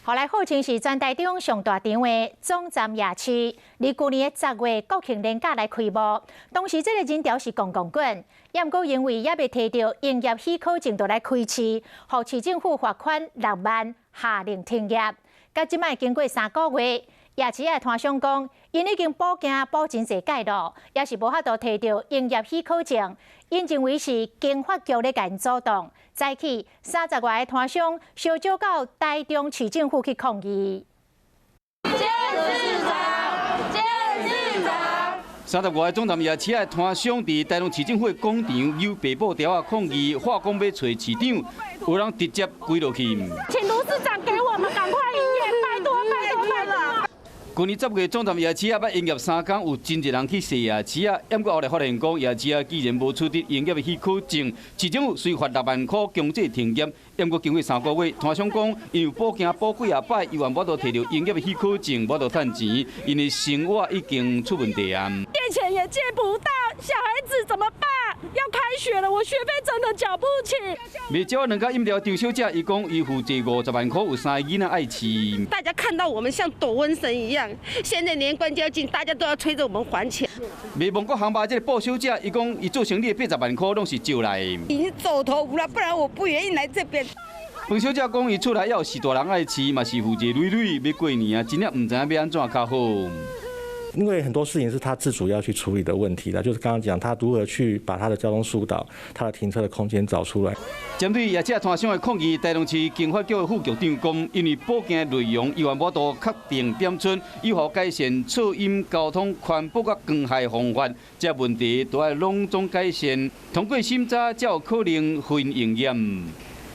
后来号称是全台中上大场的总站夜市，离去年10月国庆连假来开幕。当时这个人潮是汞滚，也毋过因为也未摕到营业许可证就来开市，互市政府罚款6万，下令停业。到即摆经过3个月，夜市的摊商讲，因已经补件补真侪届咯，也是无法度摕到营业许可证。因认为是经发局咧甲因阻挡，早起30外个摊商烧酒到台中市政府去抗议。30外个总站夜市的摊商伫台中市政府的广场有白布条啊抗议，话讲要找市长，有人直接跪落去。请卢市长给我们赶快营业，拜托拜托拜托！去年10月，总站夜市啊，捌营业3天，有真侪人去踅夜市啊。不过后来发现讲，夜市啊，既然无取得营业的许可证，市政府虽罚6万块，强制停业。不过经过3个月，摊商讲，因为补件补几啊摆，伊还无得摕到营业的许可证，无得趁钱，因为生活已经出问题啊。借钱也借不到，小孩子怎么办？要开学了，我学费真的缴不起。未交2家饮料张小姐，伊讲伊负债50万块，有3个囡仔爱饲。大家看到我们像躲瘟神一样，现在年关将近，大家都要催着我们还钱。未望过航吧，这个鲍小姐，伊讲伊做生意的80万块拢是借来的。已经走投无路，不然我不愿意来这边。彭小姐讲，伊出来要是大人爱饲，嘛是负债累累，要过年啊，真正唔知影要安怎较好。因为很多事情是他自主要去处理的问题的，就是刚刚讲他如何去把他的交通疏导、他的停车的空间找出来。针对夜市摊商的抗议，台中市经发局的副局长讲，因为补件内容依然无度确定标准，以何改善噪音、交通宽驳甲光害方法，这问题都要拢总改善，通过审查才有可能分营业。